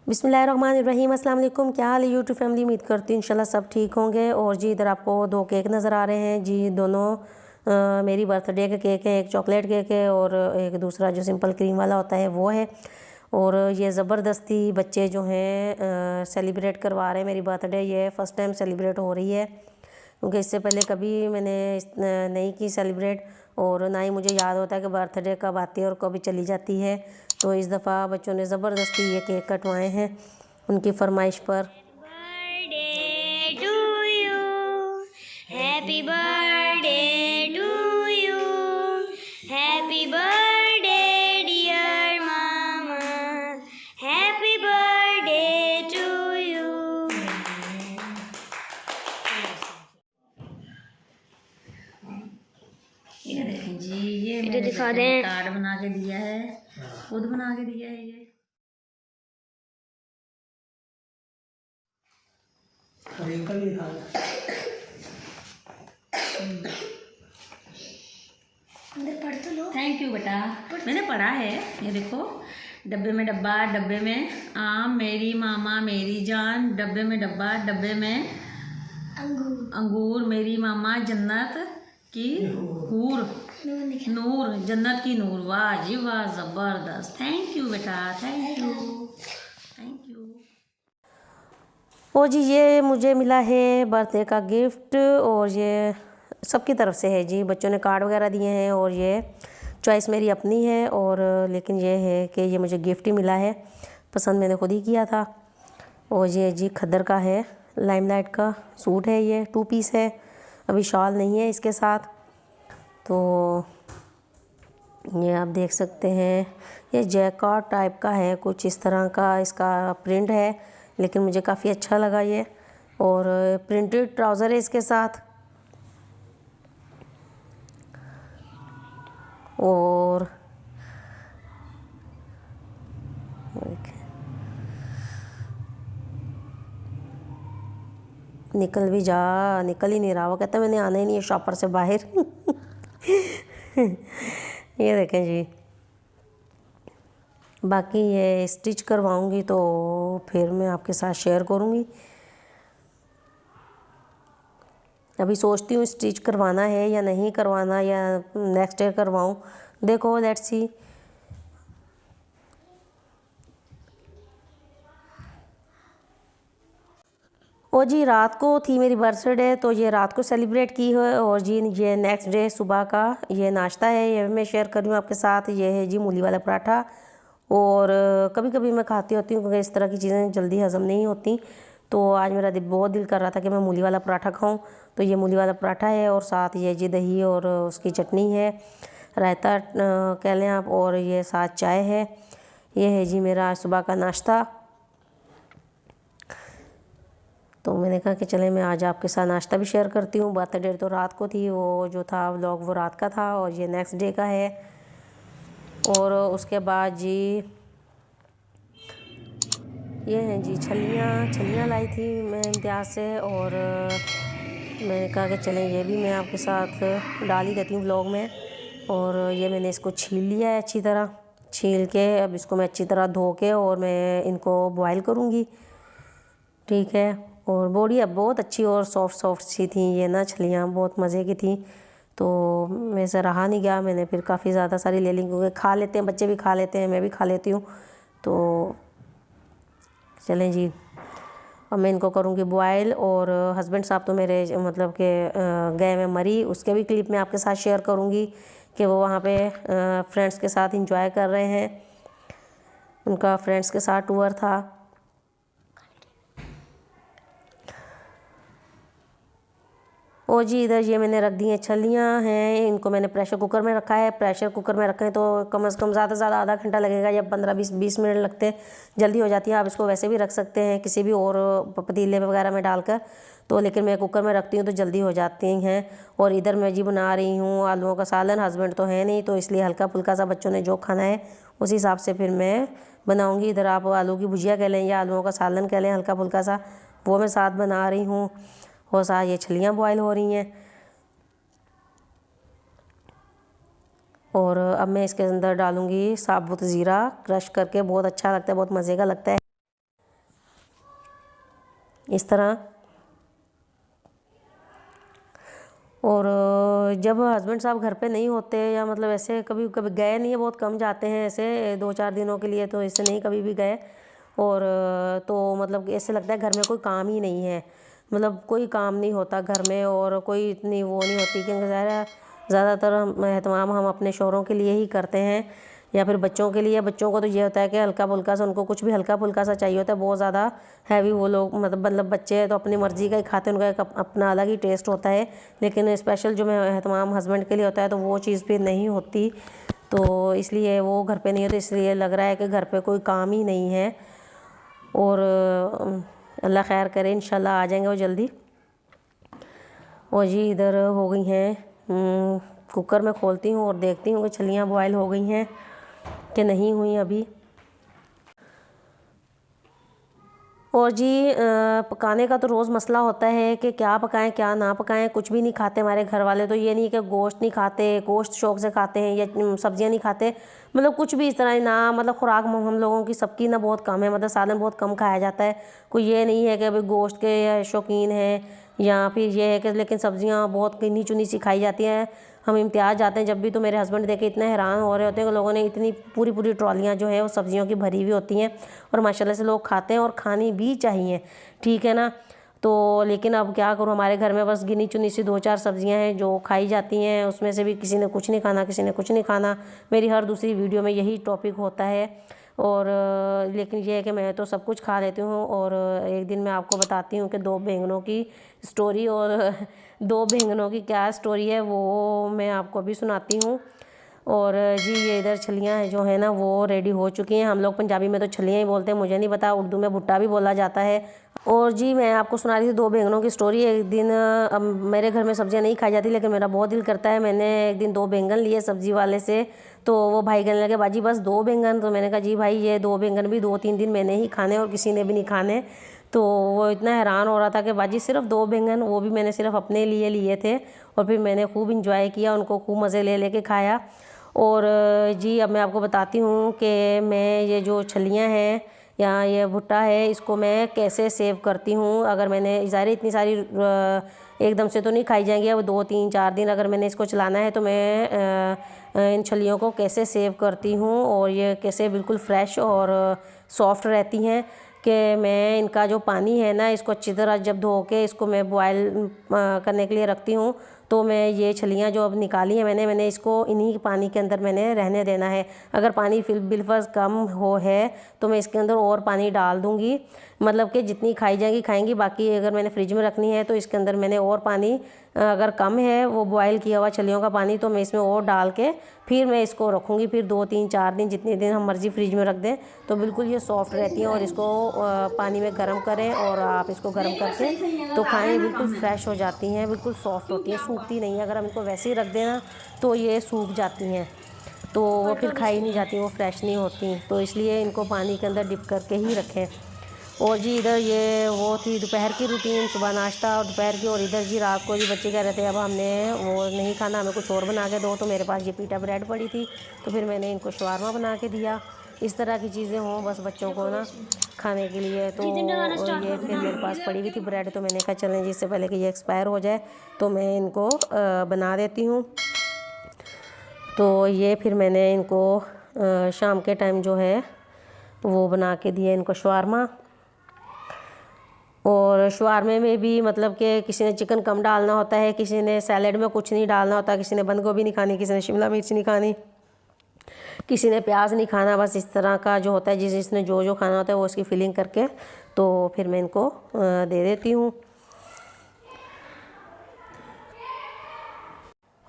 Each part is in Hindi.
बिस्मिल्लाहिर्रहमानिर्रहीम, अस्सलाम वालेकुम। क्या हाल है यूट्यूब फैमिली? उम्मीद करती हूँ इंशाल्लाह सब ठीक होंगे। और जी इधर आपको दो केक नज़र आ रहे हैं जी, दोनों मेरी बर्थडे का केक है। एक चॉकलेट केक है और एक दूसरा जो सिंपल क्रीम वाला होता है वो है। और ये ज़बरदस्ती बच्चे जो हैं सेलिब्रेट करवा रहे हैं मेरी बर्थडे। ये फ़र्स्ट टाइम सेलिब्रेट हो रही है क्योंकि इससे पहले कभी मैंने नहीं की सेलिब्रेट, और ना ही मुझे याद होता है कि बर्थडे कब आती है और कभी चली जाती है। तो इस दफ़ा बच्चों ने ज़बरदस्ती ये केक कटवाए हैं उनकी फरमाइश पर। Birthday to you, happy birthday to you, happy birthday dear mama, happy birthday to you. ये देखें जी, ये इधर मैंने दिखा बच्चे दें। को कार्ड बना के दिया है, खुद बना के दिया है। ये अंदर पढ़ तो लो। थैंक यू बेटा, मैंने पढ़ा है। ये देखो, डब्बे में डब्बा, डब्बे में आम मेरी मामा मेरी जान, डब्बे में डब्बा, डब्बे में अंगूर, अंगूर मेरी मामा जन्नत की हूर, नूर जन्नत की नूर। वाह जी वाह, ज़बरदस्त। थैंक यू बेटा, थैंक यू, थैंक यू। और जी ये मुझे मिला है बर्थडे का गिफ्ट, और ये सबकी तरफ से है जी। बच्चों ने कार्ड वगैरह दिए हैं और ये चॉइस मेरी अपनी है, और लेकिन ये है कि ये मुझे गिफ्ट ही मिला है, पसंद मैंने खुद ही किया था। और ये जी खद्दर का है, लाइमलाइट का सूट है, ये 2 पीस है, अभी शॉल नहीं है इसके साथ। तो ये आप देख सकते हैं, ये जैकार्ड टाइप का है, कुछ इस तरह का इसका प्रिंट है, लेकिन मुझे काफ़ी अच्छा लगा ये। और प्रिंटेड ट्राउज़र है इसके साथ। और निकल भी जा, निकल ही नहीं रहा। वो कहता है मैंने आना ही नहीं है शॉपर से बाहर। ये देखें जी, बाकी ये स्टिच करवाऊंगी तो फिर मैं आपके साथ शेयर करूंगी। अभी सोचती हूँ स्टिच करवाना है या नहीं करवाना, या नेक्स्ट ईयर करवाऊँ, देखो लेट्स सी। और जी रात को थी मेरी बर्थडे, तो ये रात को सेलिब्रेट की है। और जी ये नेक्स्ट डे सुबह का ये नाश्ता है, ये मैं शेयर कर रही हूँ आपके साथ। ये है जी मूली वाला पराठा। और कभी कभी मैं खाती होती हूँ क्योंकि इस तरह की चीज़ें जल्दी हज़म नहीं होती। तो आज मेरा बहुत दिल कर रहा था कि मैं मूली वाला पराठा खाऊं, तो ये मूली वाला पराठा है, और साथ ये जी दही और उसकी चटनी है, रायता कह लें आप, और ये साथ चाय है। ये है जी मेरा आज सुबह का नाश्ता। तो मैंने कहा कि चले मैं आज आपके साथ नाश्ता भी शेयर करती हूँ। बर्थडे तो रात को थी, वो जो था व्लॉग वो रात का था, और ये नेक्स्ट डे का है। और उसके बाद जी ये हैं जी छलियाँ लाई थी मैं इम्तियाज़ से, और मैंने कहा कि चलें ये भी मैं आपके साथ डाल ही देती हूँ व्लॉग में। और ये मैंने इसको छील लिया है, अच्छी तरह छील के अब इसको मैं अच्छी तरह धो के और मैं इनको बॉयल करूँगी, ठीक है। और बॉडी अब बहुत अच्छी और सॉफ्ट सॉफ्ट सी थी ये ना छलियाँ, बहुत मज़े की थी। तो मेरे से रहा नहीं गया, मैंने फिर काफ़ी ज़्यादा सारी ले ली क्योंकि खा लेते हैं बच्चे भी, खा लेते हैं, मैं भी खा लेती हूँ। तो चलें जी, अब मैं इनको करूँगी बॉयल। और हस्बैंड साहब तो मेरे मतलब कि गए में मरी, उसके भी क्लिप मैं आपके साथ शेयर करूँगी कि वो वहाँ पे फ्रेंड्स के साथ इंजॉय कर रहे हैं, उनका फ्रेंड्स के साथ टूर था। और जी इधर ये मैंने रख दी हैं छलियाँ हैं, इनको मैंने प्रेशर कुकर में रखा है। प्रेशर कुकर में रखें तो कम से कम ज़्यादा से ज़्यादा आधा घंटा लगेगा, या 15-20 मिनट लगते हैं, जल्दी हो जाती है। आप इसको वैसे भी रख सकते हैं किसी भी और पतीले वगैरह में डालकर, तो लेकिन मैं कुकर में रखती हूँ तो जल्दी हो जाती हैं। और इधर मैं जी बना रही हूँ आलूओं का सालन। हस्बैंड तो है नहीं, तो इसलिए हल्का फुल्का सा बच्चों ने जो खाना है उस हिसाब से फिर मैं बनाऊँगी। इधर आप आलू की भुजिया कह लें या आलूओं का सालन कह लें, हल्का फुल्का सा वो मैं साथ बना रही हूँ, और साथ ये छलियाँ बॉयल हो रही हैं। और अब मैं इसके अंदर डालूँगी साबुत ज़ीरा क्रश करके, बहुत अच्छा लगता है, बहुत मज़े का लगता है। इस तरह। और जब हस्बैंड साहब घर पे नहीं होते या मतलब ऐसे कभी कभी गए नहीं है, बहुत कम जाते हैं ऐसे 2-4 दिनों के लिए, तो इससे नहीं कभी भी गए। और तो मतलब ऐसे लगता है घर में कोई काम ही नहीं है, मतलब कोई काम नहीं होता घर में और कोई इतनी वो नहीं होती, क्योंकि ज़्यादातर एहतमाम हम अपने शौहरों के लिए ही करते हैं या फिर बच्चों के लिए। बच्चों को तो ये होता है कि हल्का फुल्का सा, उनको कुछ भी हल्का फुल्का सा चाहिए होता है, बहुत ज़्यादा हैवी वो लोग मतलब बच्चे हैं तो अपनी मर्ज़ी का ही खाते हैं, उनका एक अपना अलग ही टेस्ट होता है। लेकिन स्पेशल जो मैं एहतमाम हस्बैंड के लिए होता है तो वो चीज़ भी नहीं होती, तो इसलिए वो घर पे नहीं होते, इसलिए लग रहा है कि घर पे कोई काम ही नहीं है। और अल्लाह खैर करे, इंशाल्लाह आ जाएंगे वो जल्दी। और जी इधर हो गई हैं, कुकर में खोलती हूँ और देखती हूँ कि छलियाँ बॉयल हो गई हैं कि नहीं हुई अभी। और जी पकाने का तो रोज़ मसला होता है कि क्या पकाएं क्या ना पकाएं। कुछ भी नहीं खाते हमारे घर वाले, तो ये नहीं कि गोश्त नहीं खाते, गोश्त शौक़ से खाते हैं, या सब्ज़ियां नहीं खाते, मतलब कुछ भी इस तरह ना, मतलब खुराक हम लोगों की सबकी ना बहुत कम है, मतलब सालन बहुत कम खाया जाता है। कोई ये नहीं है कि अभी गोश्त के शौकीन हैं या फिर ये है कि, लेकिन सब्ज़ियाँ बहुत गिनी चुनी सी खाई जाती हैं। हम इम्तियाज़ जाते हैं जब भी, तो मेरे हस्बैंड देखे इतने हैरान हो रहे होते हैं कि लोगों ने इतनी पूरी पूरी ट्रॉलियाँ जो है वो सब्ज़ियों की भरी हुई होती हैं, और माशाल्लाह से लोग खाते हैं और खानी भी चाहिए, ठीक है ना। तो लेकिन अब क्या करूँ, हमारे घर में बस गिनी चुनी सी 2-4 सब्ज़ियाँ हैं जो खाई जाती हैं, उसमें से भी किसी ने कुछ नहीं खाना, किसी ने कुछ नहीं खाना। मेरी हर दूसरी वीडियो में यही टॉपिक होता है। और लेकिन ये है कि मैं तो सब कुछ खा लेती हूँ। और एक दिन मैं आपको बताती हूँ कि 2 बैंगनों की स्टोरी, और 2 बैंगनों की क्या स्टोरी है वो मैं आपको अभी सुनाती हूँ। और जी ये इधर छलियाँ जो है ना वो रेडी हो चुकी हैं। हम लोग पंजाबी में तो छलियाँ ही बोलते हैं, मुझे नहीं पता उर्दू में भुट्टा भी बोला जाता है। और जी मैं आपको सुना रही थी 2 बैंगनों की स्टोरी। एक दिन अब मेरे घर में सब्जियां नहीं खाई जाती, लेकिन मेरा बहुत दिल करता है। मैंने एक दिन 2 बैंगन लिए सब्जी वाले से, तो वो भाई कहने लगे बाजी बस 2 बैंगन। तो मैंने कहा जी भाई ये 2 बैंगन भी 2-3 दिन मैंने ही खाने और किसी ने भी नहीं खाने। तो वो इतना हैरान हो रहा था कि बाजी सिर्फ 2 बैंगन, वो भी मैंने सिर्फ अपने लिए लिए थे। और फिर मैंने खूब इंजॉय किया, उनको खूब मज़े ले लेके खाया। और जी अब मैं आपको बताती हूँ कि मैं ये जो छलियाँ हैं या ये भुट्टा है इसको मैं कैसे सेव करती हूँ। अगर मैंने ज़ाहिर इतनी सारी एकदम से तो नहीं खाई जाएंगी, अब 2-3-4 दिन अगर मैंने इसको चलाना है तो मैं इन छलियों को कैसे सेव करती हूँ और ये कैसे बिल्कुल फ्रेश और सॉफ्ट रहती हैं कि मैं इनका जो पानी है ना इसको अच्छी तरह जब धो के इसको मैं बॉयल करने के लिए रखती हूँ। तो मैं ये छलियाँ जो अब निकाली हैं मैंने इसको इन्हीं पानी के अंदर मैंने रहने देना है। अगर पानी बिलफर्ज कम हो है तो मैं इसके अंदर और पानी डाल दूँगी, मतलब कि जितनी खाई जाएगी खाएंगी। बाकी अगर मैंने फ्रिज में रखनी है तो इसके अंदर मैंने और पानी, अगर कम है वो बॉयल किया हुआ छलियों का पानी, तो मैं इसमें और डाल के फिर मैं इसको रखूँगी। फिर 2-3-4 दिन जितने दिन हम मर्ज़ी फ्रिज में रख दें तो बिल्कुल ये सॉफ्ट रहती हैं। और इसको पानी में गर्म करें और आप इसको गर्म करके तो खाएँ, बिल्कुल फ्रेश हो जाती हैं, बिल्कुल सॉफ्ट होती हैं, सूखती नहीं है। अगर हम इनको वैसे ही रख देना तो ये सूख जाती हैं, तो वो फिर खाई नहीं जाती, वो फ्रेश नहीं होती। तो इसलिए इनको पानी के अंदर डिप करके ही रखें। और जी इधर ये वो थी दोपहर की रूटीन, सुबह नाश्ता और दोपहर की। और इधर जी रात को जी बच्चे कह रहे थे अब हमने वो नहीं खाना, हमें कुछ और बना के दो। तो मेरे पास ये पीटा ब्रेड पड़ी थी तो फिर मैंने इनको शवारमा बना के दिया। इस तरह की चीज़ें हों बस बच्चों को ना खाने के लिए। तो ये फिर मेरे पास पड़ी हुई थी ब्रेड, तो मैंने कहा चलें जी इससे पहले कि ये एक्सपायर हो जाए तो मैं इनको बना देती हूँ। तो ये फिर मैंने इनको शाम के टाइम जो है वो बना के दिया इनको शवारमा। और शवारमे में भी मतलब कि किसी ने चिकन कम डालना होता है, किसी ने सैलेड में कुछ नहीं डालना होता, किसी ने बंद गोभी नहीं खानी, किसी ने शिमला मिर्च नहीं खानी, किसी ने प्याज नहीं खाना। बस इस तरह का जो होता है जिसने जो जो खाना होता है वो उसकी फिलिंग करके तो फिर मैं इनको दे देती हूँ।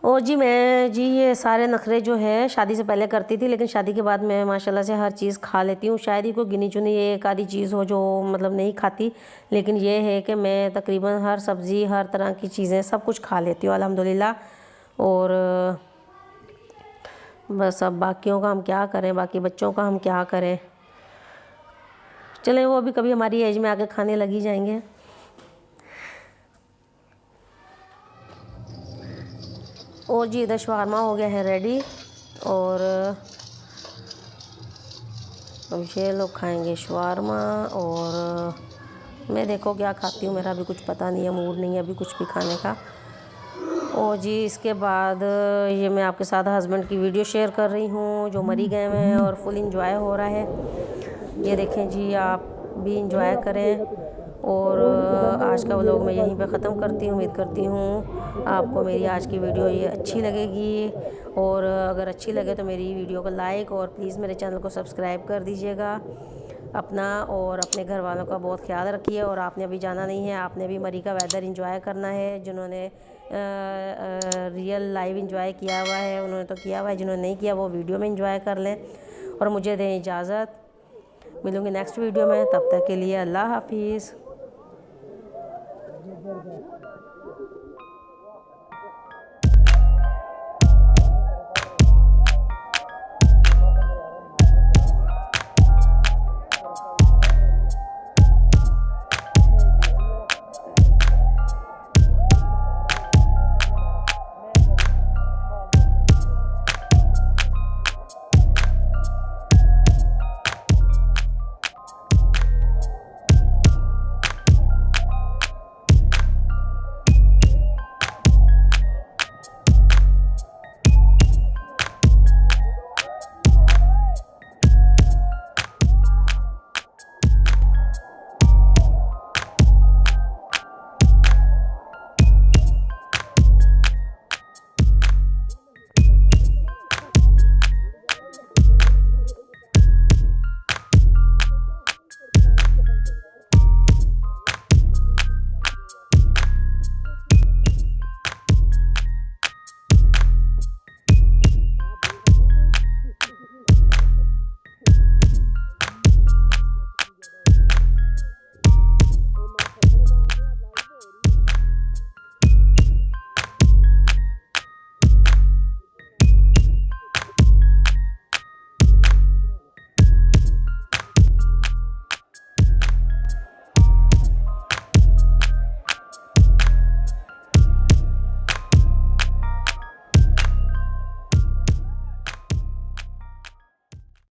और जी मैं जी ये सारे नखरे जो है शादी से पहले करती थी, लेकिन शादी के बाद मैं माशाल्लाह से हर चीज़ खा लेती हूँ। शायद ही कोई गिनी चुनी एक आधी चीज़ हो जो मतलब नहीं खाती, लेकिन ये है कि मैं तकरीबन हर सब्ज़ी हर तरह की चीज़ें सब कुछ खा लेती हूँ अल्हम्दुलिल्लाह। और बस अब बाकियों का हम क्या करें, बाकी बच्चों का हम क्या करें, चलें वो भी कभी हमारी एज में आके खाने लगी जाएंगे। और जी इधर शवारमा हो गया है रेडी, और अब ये लोग खाएंगे शवारमा और मैं देखो क्या खाती हूँ, मेरा अभी कुछ पता नहीं है, मूड नहीं है अभी कुछ भी खाने का। और जी इसके बाद ये मैं आपके साथ हस्बैंड की वीडियो शेयर कर रही हूँ जो मरी गए हैं और फुल इंजॉय हो रहा है। ये देखें जी, आप भी इंजॉय करें। और आज का व्लॉग मैं यहीं पे ख़त्म करती हूँ। उम्मीद करती हूँ आपको मेरी आज की वीडियो ये अच्छी लगेगी, और अगर अच्छी लगे तो मेरी वीडियो को लाइक और प्लीज़ मेरे चैनल को सब्सक्राइब कर दीजिएगा। अपना और अपने घर वालों का बहुत ख्याल रखिए। और आपने अभी जाना नहीं है, आपने भी मरी का वेदर इंजॉय करना है। जिन्होंने रियल लाइव इंजॉय किया हुआ है उन्होंने तो किया हुआ है, जिन्होंने नहीं किया वो वीडियो में इंजॉय कर लें। और मुझे दें इजाज़त, मिलूँगी नेक्स्ट वीडियो में, तब तक के लिए अल्लाह हाफिज़।